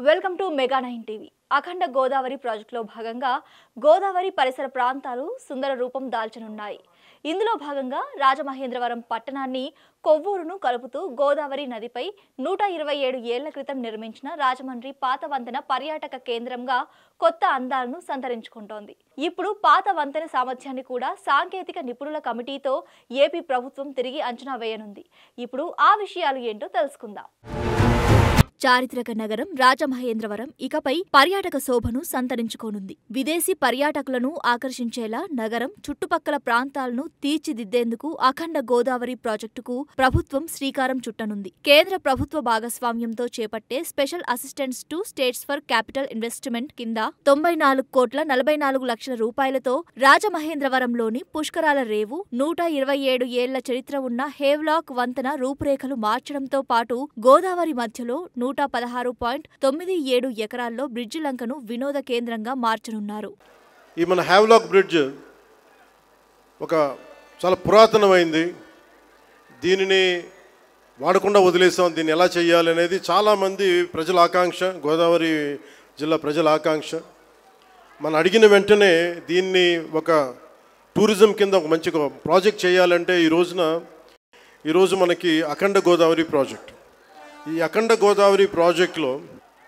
Welcome to mega 9 TV. Akhanda Godavari ప్రాజెక్టులో భాగంగా గోదావరి పరిసర ప్రాంతాలు సుందర రూపం దాల్చనున్నాయి. ఇందులో భాగంగా రాజమహేంద్రవరం పట్టణాన్ని కొవ్వూరును కలుపుతూ గోదావరి నదిపై 127 ఏళ్ల క్రితం నిర్మించిన రాజమండ్రి పాత వంతెన పర్యాటక కేంద్రంగా కొత్త అందాలను సంతరించుకుంటోంది. ఇప్పుడు పాత వంతెన సామర్థ్యాన్ని కూడా సాంకేతిక నిపుణుల కమిటీతో ఏపీ ప్రభుత్వం తిరిగి అంచనా వేయనుంది. ఇప్పుడు ఆ విషయాలు ఏంటో తెలుసుకుందాం. చారిత్రక నగరం రాజమహేంద్రవరం ఇకపై పర్యాటక శోభను సంతరించుకోనుంది. విదేశీ పర్యాటకులను ఆకర్షించేలా నగరం చుట్టుపక్కల ప్రాంతాలను తీర్చిదిద్దేందుకు అఖండ గోదావరి ప్రాజెక్టుకు ప్రభుత్వం శ్రీకారం చుట్టనుంది. కేంద్ర ప్రభుత్వ భాగస్వామ్యంతో చేపట్టే special assistants to states for capital investment కింద 94,44,00,000 రూపాయలతో రాజమహేంద్రవరంలోని పుష్కరాల రేవు, 127 ఏళ్ల చరిత్ర ఉన్న హేవ్లాక్ వంతెన రూపురేఖలు మార్చడంతో పాటు గోదావరి మధ్యలో 116.97 ఎకరాల్లో బ్రిడ్జి లంకను వినోద కేంద్రంగా మార్చనున్నారు. ఈ మన హేవ్లాక్ బ్రిడ్జ్ ఒక చాలా పురాతనమైంది. దీనిని వాడకుండా వదిలేసాం. దీన్ని ఎలా చేయాలి అనేది చాలామంది ప్రజల ఆకాంక్ష, గోదావరి జిల్లా ప్రజల ఆకాంక్ష. మనం అడిగిన వెంటనే దీన్ని ఒక టూరిజం కింద ఒక మంచి ప్రాజెక్ట్ చేయాలంటే ఈరోజు మనకి అఖండ గోదావరి ప్రాజెక్ట్. ఈ అఖండ గోదావరి ప్రాజెక్టులో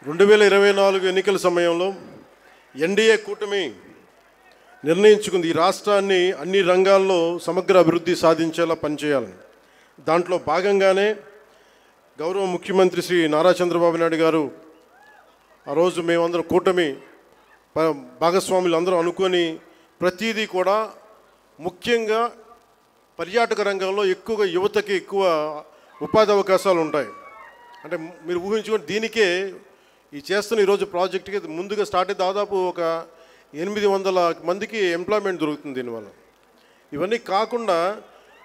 2024 ఎన్నికల సమయంలో ఎన్డీఏ కూటమి నిర్ణయించుకుంది ఈ రాష్ట్రాన్ని అన్ని రంగాల్లో సమగ్ర అభివృద్ధి సాధించేలా పనిచేయాలని. దాంట్లో భాగంగానే గౌరవ ముఖ్యమంత్రి శ్రీ నారా చంద్రబాబు నాయుడు గారు ఆ రోజు మేమందరం కూటమి భాగస్వాములు అందరూ అనుకొని ప్రతిదీ కూడా ముఖ్యంగా పర్యాటక రంగంలో ఎక్కువగా యువతకి ఎక్కువ ఉపాధి అవకాశాలు ఉంటాయి. అంటే మీరు ఊహించుకొని దీనికే చేస్తున్న ఈరోజు ప్రాజెక్ట్కి ముందుగా స్టార్ట్ అయితే దాదాపు ఒక 800 మందికి ఎంప్లాయ్మెంట్ దొరుకుతుంది దీనివల్ల. ఇవన్నీ కాకుండా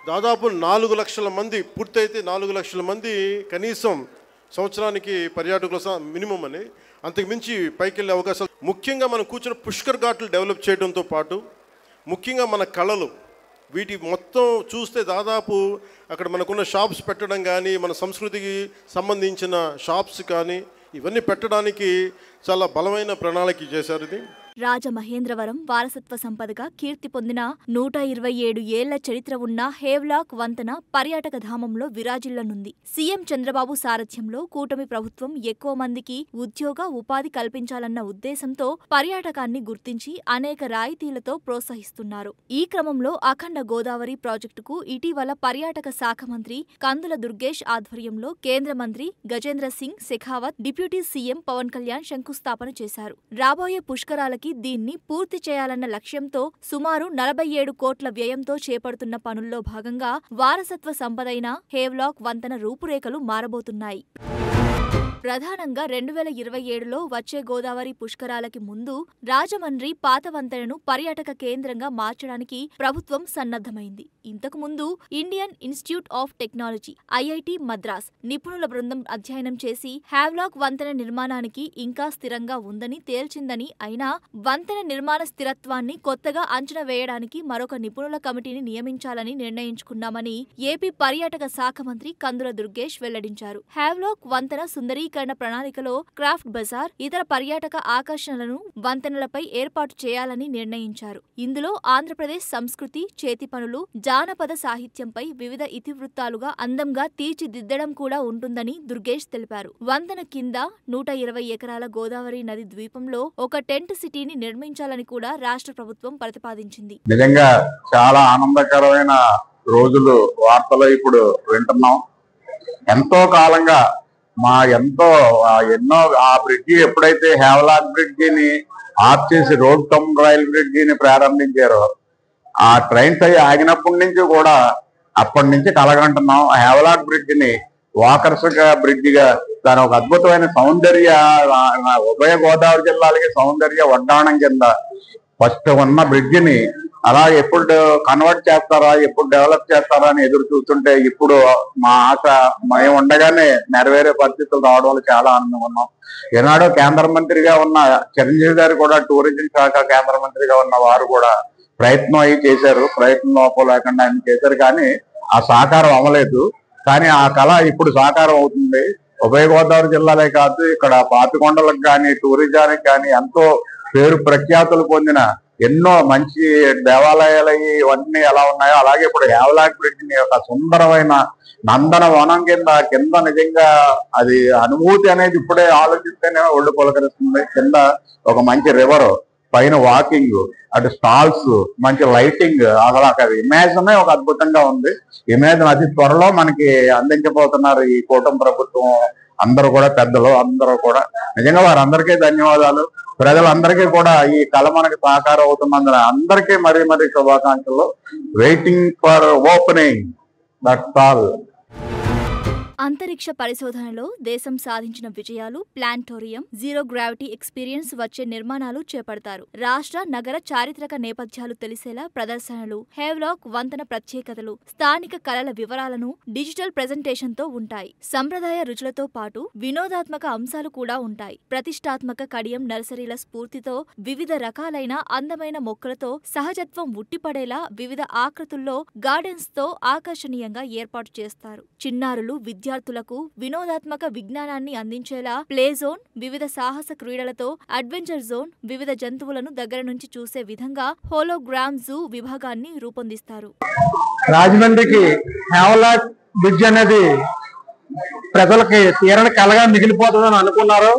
దాదాపు 4 లక్షల మంది పూర్తయితే 4 లక్షల మంది కనీసం సంవత్సరానికి పర్యాటకుల మినిమం అని అంతకుమించి పైకి వెళ్ళే అవకాశాలు. ముఖ్యంగా మనం కూర్చున్న పుష్కర్ ఘాట్లు డెవలప్ చేయడంతో పాటు ముఖ్యంగా మన కళలు వీటి మొత్తం చూస్తే దాదాపు అక్కడ మనకున్న షాప్స్ పెట్టడం కానీ, మన సంస్కృతికి సంబంధించిన షాప్స్ కానీ ఇవన్నీ పెట్టడానికి చాలా బలమైన ప్రణాళిక చేశారు. ఇది రాజమహేంద్రవరం వారసత్వ సంపదగా కీర్తి పొందిన 127 ఏళ్ల చరిత్ర ఉన్న హేవ్లాక్ వంతెన పర్యాటక ధామంలో విరాజిల్లనుంది. సీఎం చంద్రబాబు సారథ్యంలో కూటమి ప్రభుత్వం ఎక్కువ మందికి ఉద్యోగ ఉపాధి కల్పించాలన్న ఉద్దేశంతో పర్యాటకాన్ని గుర్తించి అనేక రాయితీలతో ప్రోత్సహిస్తున్నారు. ఈ క్రమంలో అఖండ గోదావరి ప్రాజెక్టుకు ఇటీవల పర్యాటక శాఖ మంత్రి కందుల దుర్గేష్ ఆధ్వర్యంలో కేంద్ర మంత్రి గజేంద్ర సింగ్ షెకావత్, డిప్యూటీ సీఎం పవన్ కళ్యాణ్ శంకుస్థాపన చేశారు. రాబోయే పుష్కరాలకి దీన్ని పూర్తి చేయాలన్న లక్ష్యంతో సుమారు 47 కోట్ల వ్యయంతో చేపడుతున్న పనుల్లో భాగంగా వారసత్వ సంపదైన హేవ్లాక్ వంతెన రూపురేఖలు మారబోతున్నాయి. ప్రధానంగా 2027లో వచ్చే గోదావరి పుష్కరాలకి ముందు రాజమండ్రి పాత వంతెనను పర్యాటక కేంద్రంగా మార్చడానికి ప్రభుత్వం సన్నద్ధమైంది. ఇంతకు ముందు Indian institute of technology IIT Madras నిపుణుల బృందం అధ్యయనం చేసి హేవ్లాక్ వంతెన నిర్మాణానికి ఇంకా స్థిరంగా ఉందని తేల్చిందని, అయినా వంతెన నిర్మాణ స్థిరత్వాన్ని కొత్తగా అంచనా వేయడానికి మరొక నిపుణుల కమిటీని నియమించాలని నిర్ణయించుకున్నామని ఏపీ పర్యాటక శాఖ మంత్రి కందుల దుర్గేష్ వెల్లడించారు. హేవ్లాక్ వంతెన సుందరీకరణ ప్రణాళికలో క్రాఫ్ట్ బజార్, ఇతర పర్యాటక ఆకర్షణలను వంతెనలపై ఏర్పాటు చేయాలని నిర్ణయించారు. ఇందులో ఆంధ్రప్రదేశ్ సంస్కృతి, చేతి పనులు, జానపద సాహిత్యంపై వివిధ ఇతివృత్తాలుగా అందంగా తీర్చిదిద్దడం కూడా ఉంటుందని దుర్గేష్ తెలిపారు. వంతెన కింద 120 ఎకరాల గోదావరి నది ద్వీపంలో ఒక టెంట్ సిటీని నిర్మించాలని కూడా రాష్ట్ర ప్రభుత్వం ప్రతిపాదించింది. నిజంగా చాలా ఆనందకరమైన రోజులు వార్తలు ఇప్పుడు వింటున్నాం. ఎంతో కాలంగా ఎన్నో ఆ బ్రిడ్జి ఎప్పుడైతే హేవ్లాక్ బ్రిడ్జిని ఆఫ్ చేసి రోడ్ కమ్ రైల్ బ్రిడ్జిని ప్రారంభించారో, ఆ ట్రైన్స్ అవి ఆగినప్పటి నుంచి కూడా అప్పటి నుంచి కలగంటున్నాం. హేవ్లాక్ బ్రిడ్జిని వాకర్స్ బ్రిడ్జిగా దాని ఒక అద్భుతమైన సౌందర్య, ఉభయ గోదావరి జిల్లాలకి సౌందర్య వడ్డాణం కింద ఫస్ట్ ఉన్న బ్రిడ్జిని అలా ఎప్పుడు కన్వర్ట్ చేస్తారా, ఎప్పుడు డెవలప్ చేస్తారా అని ఎదురు చూస్తుంటే ఇప్పుడు మా ఆశ మేము ఉండగానే నెరవేరే పరిస్థితులు రావడం వల్ల చాలా ఆనందంగా ఉన్నాం. ఈనాడు కేంద్ర మంత్రిగా ఉన్న చిరంజీవి గారు కూడా, టూరిజం శాఖ కేంద్ర మంత్రిగా ఉన్న వారు కూడా ప్రయత్నం అయి చేశారు. ప్రయత్నం లోపం లేకుండా ఆయన చేశారు, కానీ ఆ సాకారం అవ్వలేదు. కానీ ఆ కళ ఇప్పుడు సాకారం అవుతుంది. ఉభయ గోదావరి జిల్లాలే కాదు, ఇక్కడ పాపికొండలకు కానీ టూరిజానికి కానీ ఎంతో పేరు ప్రఖ్యాతులు పొందిన ఎన్నో మంచి దేవాలయాలు ఇవన్నీ ఎలా ఉన్నాయో అలాగే ఇప్పుడు హేవలాక్ బ్రిడ్జ్ ని ఒక సుందరమైన నందనవనం కింద నిజంగా అది అనుభూతి అనేది ఇప్పుడే ఆలోచిస్తేనే ఒళ్ళు పులకరిస్తుంది. కింద ఒక మంచి రివర్, పైన వాకింగ్, అటు స్టాల్స్, మంచి లైటింగ్, అసలు ఇమేజ్ ఒక అద్భుతంగా ఉంది. ఇమేజ్ అతి త్వరలో మనకి అందించబోతున్నారు ఈ కూటమి ప్రభుత్వం. అందరూ కూడా పెద్దలు అందరూ కూడా నిజంగా వారందరికీ ధన్యవాదాలు. ప్రజలందరికీ కూడా ఈ కళ మనకి సహకారం అవుతున్నందున అందరికీ మరీ శుభాకాంక్షలు. Waiting for opening, that's all. అంతరిక్ష పరిశోధనలో దేశం సాధించిన విజయాలు, ప్లానిటోరియం, జీరో గ్రావిటీ ఎక్స్పీరియన్స్ వచ్చే నిర్మాణాలు చేపడతారు. రాష్ట్ర నగర చారిత్రక నేపథ్యాలు తెలిసేలా ప్రదర్శనలు, హేవ్లాక్ వంతెన ప్రత్యేకతలు, స్థానిక కళల వివరాలను డిజిటల్ ప్రెజెంటేషన్ తో ఉంటాయి. సంప్రదాయ రుచులతో పాటు వినోదాత్మక అంశాలు కూడా ఉంటాయి. ప్రతిష్టాత్మక కడియం నర్సరీల స్ఫూర్తితో వివిధ రకాలైన అందమైన మొక్కలతో సహజత్వం ఉట్టిపడేలా వివిధ ఆకృతుల్లో గార్డెన్స్ తో ఆకర్షణీయంగా ఏర్పాటు చేస్తారు. చిన్నారులు, విద్యార్థులకు వినోదాత్మక విజ్ఞానాన్ని అందించేలా ప్లే జోన్, వివిధ సాహస క్రీడలతో అడ్వెంచర్ జోన్, వివిధ జంతువులను దగ్గర నుంచి చూసే విధంగా హోలోగ్రామ్ జూ విభాగాన్ని రూపొందిస్తారు. రాజమండ్రికి హేవలాక్ బ్రిడ్జ్ అనేది ప్రజలకి తీరని కలగా మిగిలిపోతుందని అనుకున్నారు.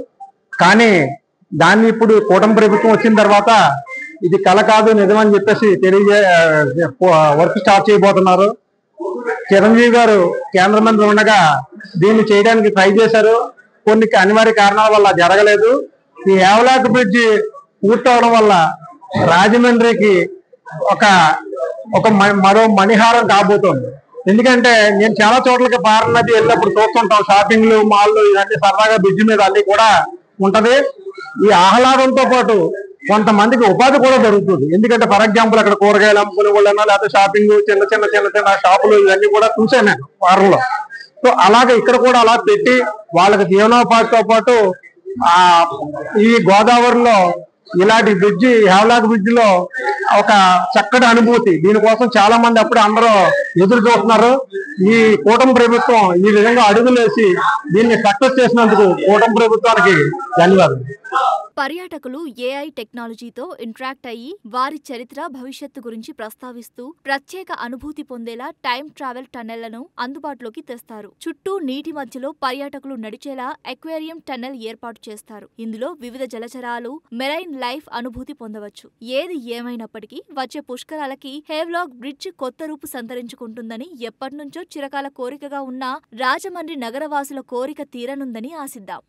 కానీ దాన్ని ఇప్పుడు కూటమి ప్రభుత్వం వచ్చిన తర్వాత ఇది కళ కాదు నిజమని చెప్పేసి వర్క్ స్టార్ట్ చేయబోతున్నారు. చిరంజీవి గారు కేంద్ర మంత్రి ఉండగా దీన్ని చేయడానికి ట్రై చేశారు. కొన్ని అనివార్య కారణాల వల్ల జరగలేదు. ఈ హేవలాక్ బ్రిడ్జ్ పూర్తవడం వల్ల రాజమండ్రికి ఒక మరో మణిహారం కాబోతోంది. ఎందుకంటే నేను చాలా చోట్లకి పారనది వెళ్ళినప్పుడు చూస్తుంటాం, షాపింగ్లు, మాల్లు ఇవన్నీ సరదాగా బ్రిడ్జ్ మీద అన్ని కూడా ఉంటది. ఈ ఆహ్లాదంతో పాటు కొంతమందికి ఉపాధి కూడా దొరుకుతుంది. ఎందుకంటే ఫర్ ఎగ్జాంపుల్ అక్కడ కూరగాయలు అమ్ముకునే వాళ్ళైనా లేకపోతే షాపింగ్ చిన్న షాపులు ఇవన్నీ కూడా చూసాను నేను వారంలో. సో అలాగే ఇక్కడ కూడా అలా పెట్టి వాళ్ళకి జీవనోపాధితో పాటు ఈ గోదావరిలో ఇలాంటి బ్రిడ్జి, హేవలాక్ బ్రిడ్జ్ లో ఒక చక్కటి అనుభూతి. దీనికోసం చాలా మంది అప్పుడు అందరూ ఎదురు చూస్తున్నారు. ఈ కూటమి ప్రభుత్వం ఈ విధంగా అడుగులేసి దీన్ని సక్సెస్ చేసినందుకు కూటమి ప్రభుత్వానికి ధన్యవాదాలు. పర్యాటకులు ఏఐ టెక్నాలజీతో ఇంటరాక్ట్ అయ్యి వారి చరిత్ర, భవిష్యత్తు గురించి ప్రస్తావిస్తూ ప్రత్యేక అనుభూతి పొందేలా టైమ్ ట్రావెల్ టన్నెళ్లను అందుబాటులోకి తెస్తారు. చుట్టూ నీటి మధ్యలో పర్యాటకులు నడిచేలా అక్వేరియం టన్నెల్ ఏర్పాటు చేస్తారు. ఇందులో వివిధ జలచరాలు, మెరైన్ లైఫ్ అనుభూతి పొందవచ్చు. ఏది ఏమైనప్పటికీ వచ్చే పుష్కరాలకి హేవ్లాక్ బ్రిడ్జ్ కొత్త రూపు సంతరించుకుంటుందని ఎప్పటినుంచో చిరకాల కోరికగా ఉన్న రాజమండ్రి నగరవాసుల కోరిక తీరనుందని ఆశిద్దాం.